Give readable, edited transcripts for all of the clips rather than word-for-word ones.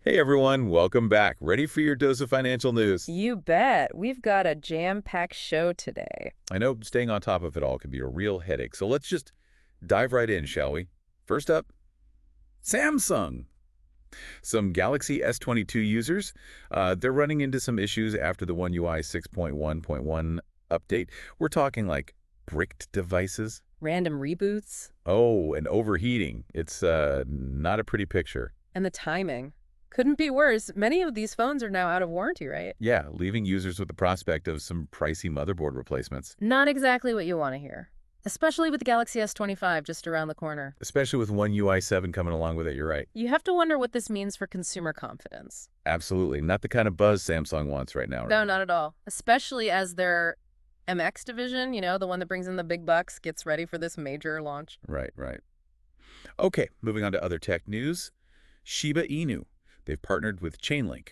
Hey everyone, welcome back. Ready for your dose of financial news? You bet. We've got a jam-packed show today. I know staying on top of it all can be a real headache, so let's just dive right in, shall we? First up, Samsung. Some Galaxy S22 users, they're running into some issues after the One UI 6.1.1 update. We're talking like bricked devices. Random reboots Oh, and overheating. It's not a pretty picture. and the timing. Couldn't be worse. Many of these phones are now out of warranty, right? Yeah, leaving users with the prospect of some pricey motherboard replacements. Not exactly what you want to hear. Especially with the Galaxy S25 just around the corner. Especially with One UI 7 coming along with it, you're right. You have to wonder what this means for consumer confidence. Absolutely. Not the kind of buzz Samsung wants right now. No, not at all. Especially as their MX division, the one that brings in the big bucks, gets ready for this major launch. Right, right. Okay, moving on to other tech news. Shiba Inu. They've partnered with Chainlink.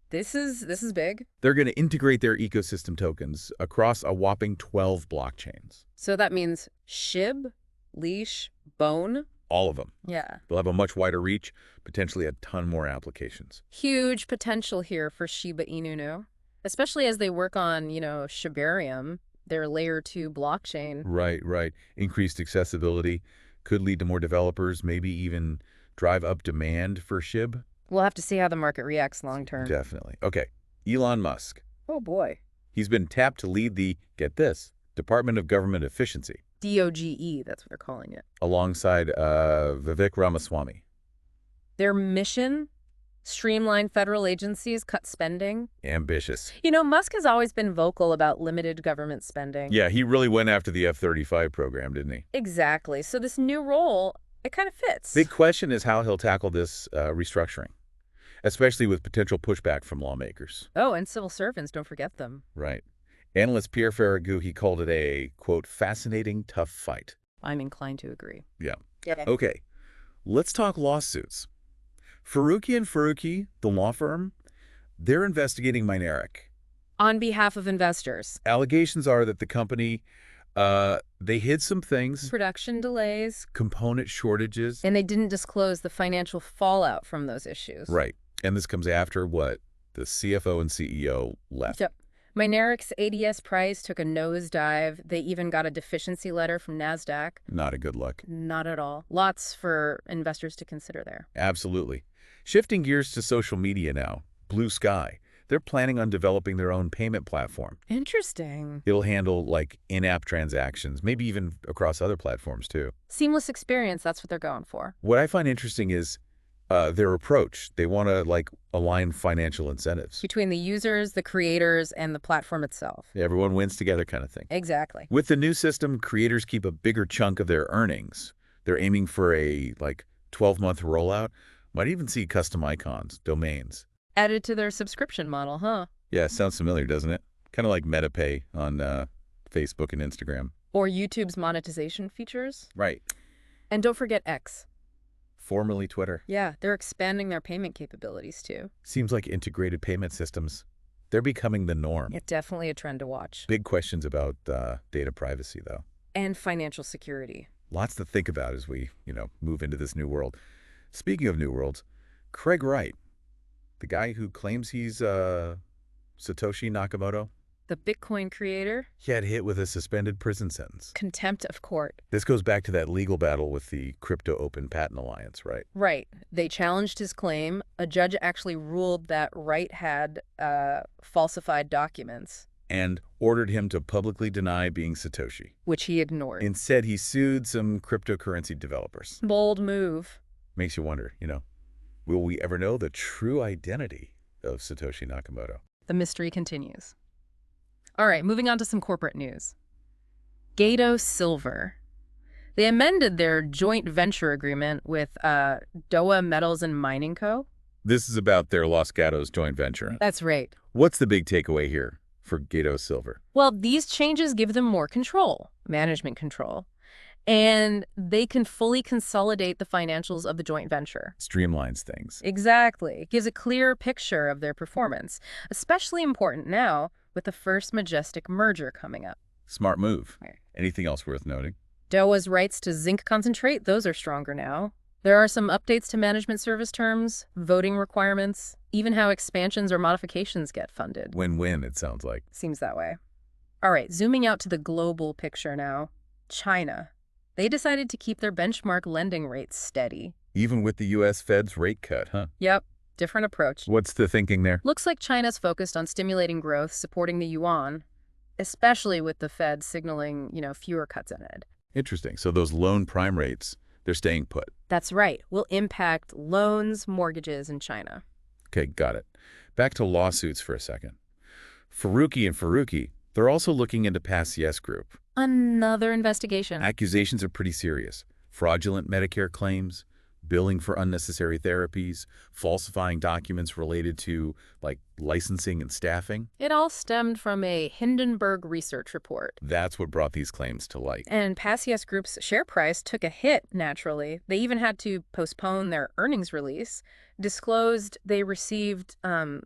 This is big. They're going to integrate their ecosystem tokens across a whopping 12 blockchains. So that means SHIB, Leash, Bone. All of them. Yeah. They'll have a much wider reach, potentially a ton more applications. Huge potential here for Shiba Inu, especially as they work on, Shibarium, their layer 2 blockchain. Right, right. Increased accessibility could lead to more developers, maybe even drive up demand for SHIB. We'll have to see how the market reacts long term. Definitely. Okay, Elon Musk. Oh boy. He's been tapped to lead the, get this, Department of Government Efficiency, DOGE, that's what they're calling it. alongside Vivek Ramaswamy. Their mission? Streamline federal agencies, cut spending. Ambitious. Musk has always been vocal about limited government spending. Yeah, he really went after the F-35 program, didn't he? Exactly. So this new role, it kind of fits. Big question is how he'll tackle this restructuring, especially with potential pushback from lawmakers. Oh, and civil servants, don't forget them. Right. Analyst Pierre Ferragu, he called it a, quote, fascinating, tough fight. I'm inclined to agree. Yeah. Yeah. Okay, let's talk lawsuits. Faruqi and Faruqi, the law firm, they're investigating Mynaric. On behalf of investors. Allegations are that the company, they hid some things, Production delays. component shortages. And they didn't disclose the financial fallout from those issues. Right. And this comes after what? The CFO and CEO left. So, Mynaric's ADS price took a nosedive. They even got a deficiency letter from NASDAQ. Not a good look. Not at all. Lots for investors to consider there. Absolutely. Shifting gears to social media now. Blue Sky. They're planning on developing their own payment platform. Interesting. It'll handle, like, in-app transactions, maybe even across other platforms, too. Seamless experience, that's what they're going for. What I find interesting is their approach. They want to, like, align financial incentives. Between the users, the creators, and the platform itself. Everyone wins together kind of thing. Exactly. With the new system, creators keep a bigger chunk of their earnings. They're aiming for a, like, 12-month rollout. Might even see custom icons, domains. Added to their subscription model, huh? Yeah, sounds familiar, doesn't it? Kind of like MetaPay on Facebook and Instagram. Or YouTube's monetization features. Right. And don't forget X. Formerly Twitter. Yeah, they're expanding their payment capabilities too. Seems like integrated payment systems, they're becoming the norm. It's definitely a trend to watch. Big questions about data privacy, though. And financial security. Lots to think about as we, move into this new world. Speaking of new worlds, Craig Wright, the guy who claims he's Satoshi Nakamoto, The Bitcoin creator. he had hit with a suspended prison sentence. Contempt of court. This goes back to that legal battle with the Crypto Open Patent Alliance, right? Right. They challenged his claim. A judge actually ruled that Wright had falsified documents. And ordered him to publicly deny being Satoshi. Which he ignored. Instead, he sued some cryptocurrency developers. Bold move. Makes you wonder, will we ever know the true identity of Satoshi Nakamoto? The mystery continues. All right, moving on to some corporate news. Gato Silver. They amended their joint venture agreement with Dowa Metals and Mining Co. This is about their Los Gatos joint venture. That's right. What's the big takeaway here for Gato Silver? Well, these changes give them more control, management control, and they can fully consolidate the financials of the joint venture. Streamlines things. Exactly. It gives a clear picture of their performance, especially important now with the First Majestic merger coming up. Smart move. Right. Anything else worth noting? Dowa's rights to zinc concentrate, those are stronger now. There are some updates to management service terms, voting requirements, even how expansions or modifications get funded. Win-win, it sounds like. Seems that way. All right, zooming out to the global picture now. China. They decided to keep their benchmark lending rates steady. Even with the U.S. Fed's rate cut, huh? Yep, different approach. What's the thinking there? Looks like China's focused on stimulating growth, supporting the yuan, especially with the Fed signaling, fewer cuts ahead. Interesting. So those loan prime rates, they're staying put. That's right. Will impact loans, mortgages in China. Okay, got it. Back to lawsuits for a second. Faruqi, they're also looking into past Yes Group. Another investigation. Accusations are pretty serious. Fraudulent Medicare claims, billing for unnecessary therapies, falsifying documents related to, like, licensing and staffing. It all stemmed from a Hindenburg research report. That's what brought these claims to light. And Passias Group's share price took a hit, naturally. They even had to postpone their earnings release, disclosed they received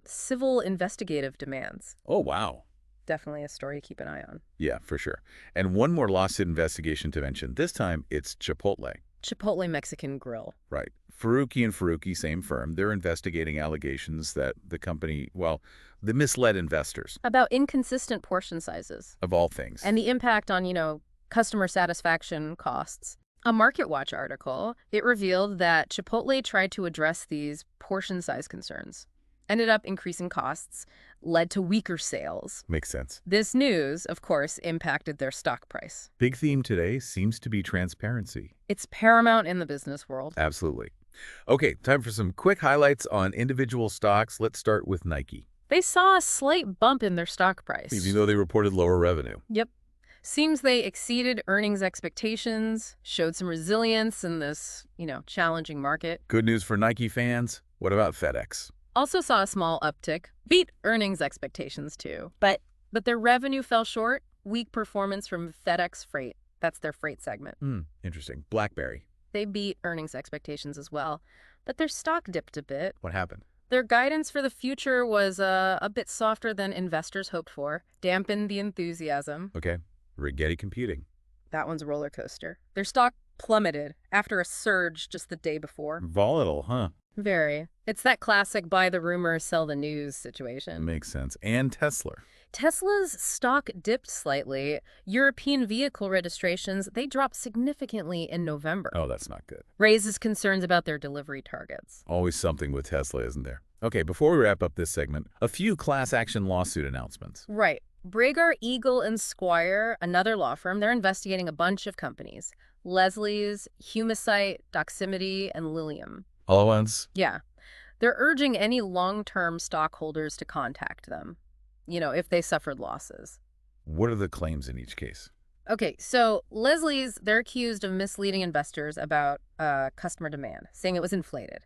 civil investigative demands. Oh, wow. Definitely a story to keep an eye on. Yeah, for sure. And one more lawsuit investigation to mention. This time, it's Chipotle. Chipotle Mexican Grill. Right. Faruqi, same firm, they're investigating allegations that the company, well, they misled investors. About inconsistent portion sizes. Of all things. And the impact on, customer satisfaction costs. A MarketWatch article, it revealed that Chipotle tried to address these portion size concerns. Ended up increasing costs, led to weaker sales. Makes sense. This news, of course, impacted their stock price. Big theme today seems to be transparency. It's paramount in the business world. Absolutely. Okay, time for some quick highlights on individual stocks. Let's start with Nike. They saw a slight bump in their stock price. Even though they reported lower revenue. Yep. Seems they exceeded earnings expectations, showed some resilience in this, challenging market. Good news for Nike fans. What about FedEx? Also saw a small uptick, beat earnings expectations too. But their revenue fell short, weak performance from FedEx Freight. That's their freight segment. Interesting. BlackBerry. They beat earnings expectations as well, but their stock dipped a bit. What happened? Their guidance for the future was a bit softer than investors hoped for, dampened the enthusiasm. Okay. Rigetti Computing. That one's a roller coaster. Their stock plummeted after a surge just the day before. Volatile, huh? Very. It's that classic buy the rumor, sell the news situation. Makes sense. And Tesla. Tesla's stock dipped slightly. European vehicle registrations, they dropped significantly in November. Oh, that's not good. Raises concerns about their delivery targets. Always something with Tesla, isn't there? Okay, before we wrap up this segment, a few class action lawsuit announcements. Right. Bragar, Eagle & Squire, another law firm, they're investigating a bunch of companies. Leslie's, Humacyte, Doximity, and Lilium. All at once? Yeah. They're urging any long-term stockholders to contact them, if they suffered losses. What are the claims in each case? Okay, so Leslie's, they're accused of misleading investors about customer demand, saying it was inflated,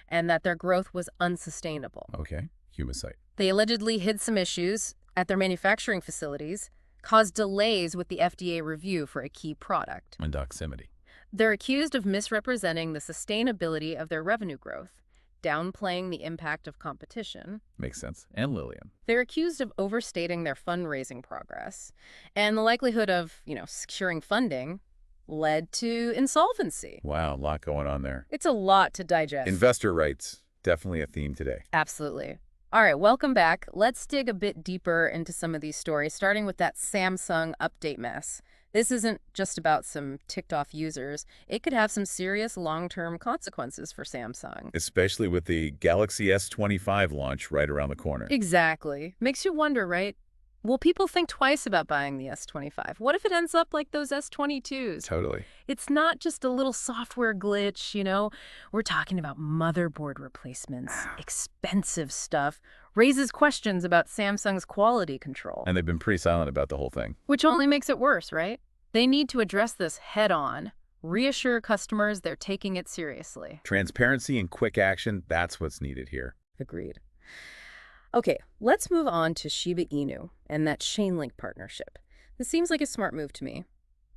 and that their growth was unsustainable. Okay. Humacyte. They allegedly hid some issues at their manufacturing facilities, caused delays with the FDA review for a key product. And Doximity. They're accused of misrepresenting the sustainability of their revenue growth, downplaying the impact of competition. Makes sense. And Lilium. They're accused of overstating their fundraising progress, and the likelihood of, securing funding led to insolvency. Wow, a lot going on there. It's a lot to digest. Investor rights, definitely a theme today. Absolutely. All right, welcome back. Let's dig a bit deeper into some of these stories, starting with that Samsung update mess. This isn't just about some ticked-off users. It could have some serious long-term consequences for Samsung. Especially with the Galaxy S25 launch right around the corner. Exactly. Makes you wonder, right? Will people think twice about buying the S25? What if it ends up like those S22s? Totally. It's not just a little software glitch. We're talking about motherboard replacements, expensive stuff, raises questions about Samsung's quality control. And they've been pretty silent about the whole thing. Which only makes it worse, right? They need to address this head-on, reassure customers they're taking it seriously. Transparency and quick action, that's what's needed here. Agreed. Okay, let's move on to Shiba Inu and that Chainlink partnership. This seems like a smart move to me.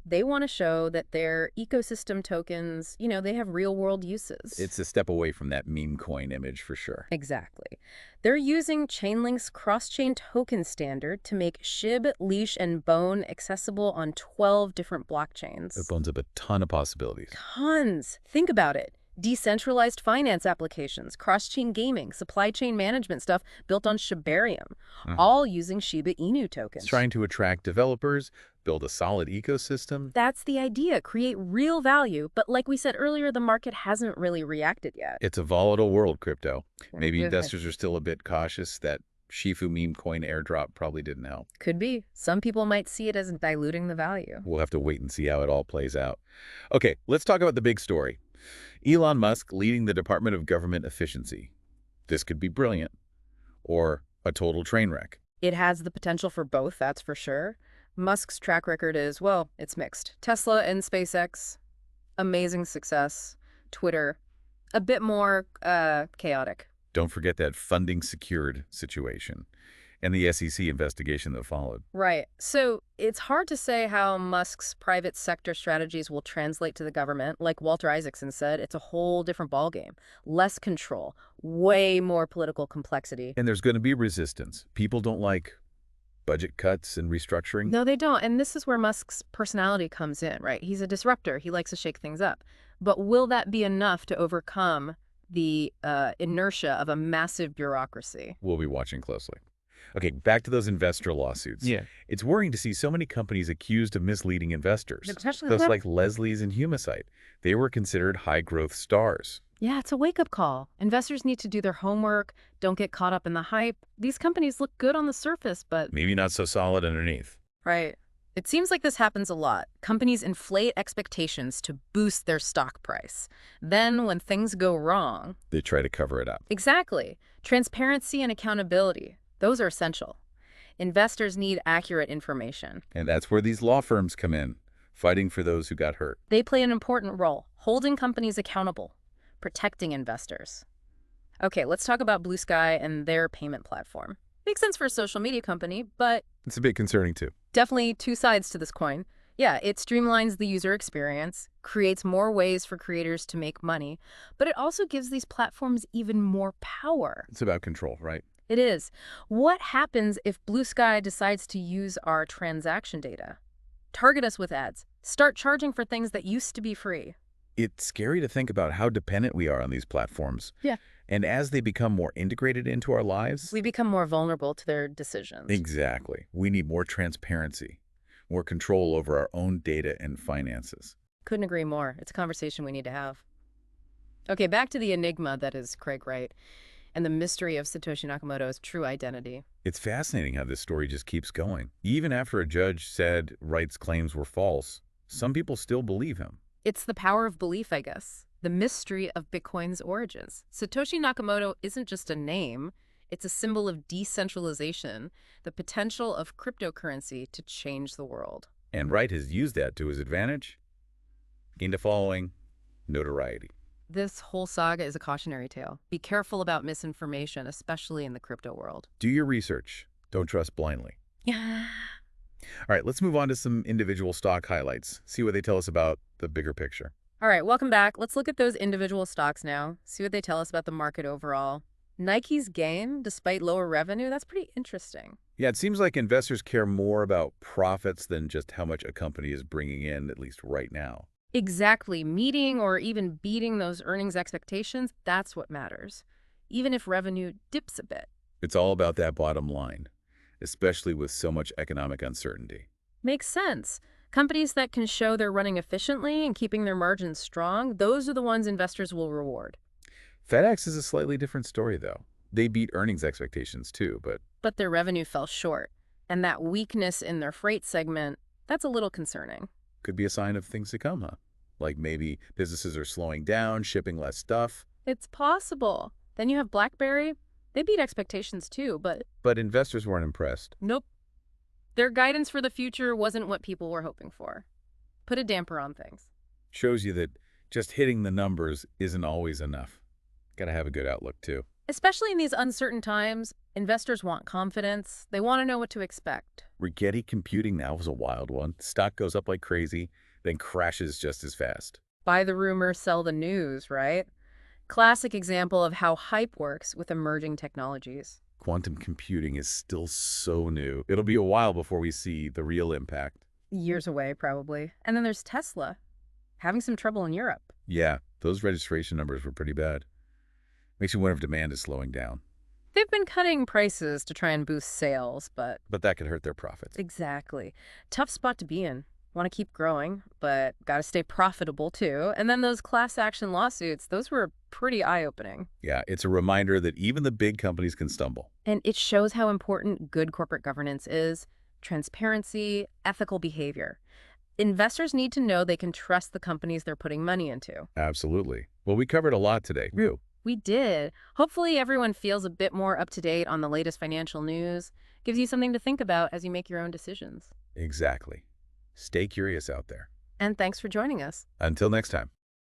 They want to show that their ecosystem tokens, they have real-world uses. It's a step away from that meme coin image for sure. Exactly. They're using Chainlink's cross-chain token standard to make SHIB, Leash, and Bone accessible on 12 different blockchains. It opens up a ton of possibilities. Tons. Think about it. Decentralized finance applications, cross-chain gaming, supply chain management stuff built on Shibarium, Mhm. all using Shiba Inu It's tokens. trying to attract developers, build a solid ecosystem. That's the idea, create real value. But like we said earlier, the market hasn't really reacted yet. It's a volatile world, crypto. Maybe Yeah. investors are still a bit cautious. That Shifu meme coin airdrop probably didn't help. Could be. Some people might see it as diluting the value. We'll have to wait and see how it all plays out. Okay, let's talk about the big story. Elon Musk leading the Department of Government Efficiency. This could be brilliant, or a total train wreck. It has the potential for both, that's for sure. Musk's track record is, well, it's mixed. Tesla and SpaceX, amazing success. Twitter, a bit more chaotic. Don't forget that funding secured situation and the SEC investigation that followed. Right. So it's hard to say how Musk's private sector strategies will translate to the government. Like Walter Isaacson said, it's a whole different ballgame. Less control, way more political complexity. And there's going to be resistance. People don't like budget cuts and restructuring. No, they don't. And this is where Musk's personality comes in, right? He's a disruptor. He likes to shake things up. But will that be enough to overcome the inertia of a massive bureaucracy? We'll be watching closely. Okay, back to those investor lawsuits. Yeah. It's worrying to see so many companies accused of misleading investors. Especially Those like Leslie's and Humacyte. They were considered high-growth stars. Yeah, it's a wake-up call. Investors need to do their homework, don't get caught up in the hype. These companies look good on the surface, but... Maybe not so solid underneath. Right. It seems like this happens a lot. Companies inflate expectations to boost their stock price. Then, when things go wrong... They try to cover it up. Exactly. Transparency and accountability. Those are essential. Investors need accurate information. And that's where these law firms come in, fighting for those who got hurt. They play an important role, holding companies accountable, protecting investors. Okay, let's talk about Blue Sky and their payment platform. Makes sense for a social media company, but It's a bit concerning too. definitely two sides to this coin. Yeah, it streamlines the user experience, creates more ways for creators to make money, but it also gives these platforms even more power. It's about control, right? It is. What happens if Blue Sky decides to use our transaction data? Target us with ads. Start charging for things that used to be free. It's scary to think about how dependent we are on these platforms. Yeah. And as they become more integrated into our lives... We become more vulnerable to their decisions. Exactly. We need more transparency, more control over our own data and finances. Couldn't agree more. It's a conversation we need to have. Okay, back to the enigma that is Craig Wright and the mystery of Satoshi Nakamoto's true identity. It's fascinating how this story just keeps going. Even after a judge said Wright's claims were false, some people still believe him. It's the power of belief, I guess. The mystery of Bitcoin's origins. Satoshi Nakamoto isn't just a name. It's a symbol of decentralization, the potential of cryptocurrency to change the world. And Wright has used that to his advantage, gained a following, notoriety. This whole saga is a cautionary tale. Be careful about misinformation, especially in the crypto world. Do your research. Don't trust blindly. Yeah. All right, let's move on to some individual stock highlights. See what they tell us about the bigger picture. All right, welcome back. Let's look at those individual stocks now, see what they tell us about the market overall. Nike's gain, despite lower revenue, that's pretty interesting. Yeah, it seems like investors care more about profits than just how much a company is bringing in, at least right now. Exactly. Meeting or even beating those earnings expectations, that's what matters, even if revenue dips a bit. It's all about that bottom line, especially with so much economic uncertainty. Makes sense. Companies that can show they're running efficiently and keeping their margins strong, those are the ones investors will reward. FedEx is a slightly different story, though. They beat earnings expectations, too, But their revenue fell short, and that weakness in their freight segment, that's a little concerning. could be a sign of things to come, huh? Like maybe businesses are slowing down, shipping less stuff. It's possible. Then you have BlackBerry. They beat expectations too, but But investors weren't impressed. nope. Their guidance for the future wasn't what people were hoping for. Put a damper on things. Shows you that just hitting the numbers isn't always enough. Gotta have a good outlook, too. Especially in these uncertain times, investors want confidence. They want to know what to expect. Rigetti Computing now was a wild one. Stock goes up like crazy, then crashes just as fast. Buy the rumor, sell the news, right? Classic example of how hype works with emerging technologies. Quantum computing is still so new. It'll be a while before we see the real impact. Years away, probably. And then there's Tesla, having some trouble in Europe. Yeah, Those registration numbers were pretty bad. Makes you wonder if demand is slowing down. They've been cutting prices to try and boost sales, but But that could hurt their profits. exactly. Tough spot to be in. Want to keep growing, but got to stay profitable too. And then those class action lawsuits, those were pretty eye-opening. Yeah, it's a reminder that even the big companies can stumble. And it shows how important good corporate governance is: transparency, ethical behavior. Investors need to know they can trust the companies they're putting money into. Absolutely. Well, we covered a lot today. You. We did. Hopefully everyone feels a bit more up to date on the latest financial news. Gives you something to think about as you make your own decisions. Exactly. Stay curious out there. And thanks for joining us. Until next time.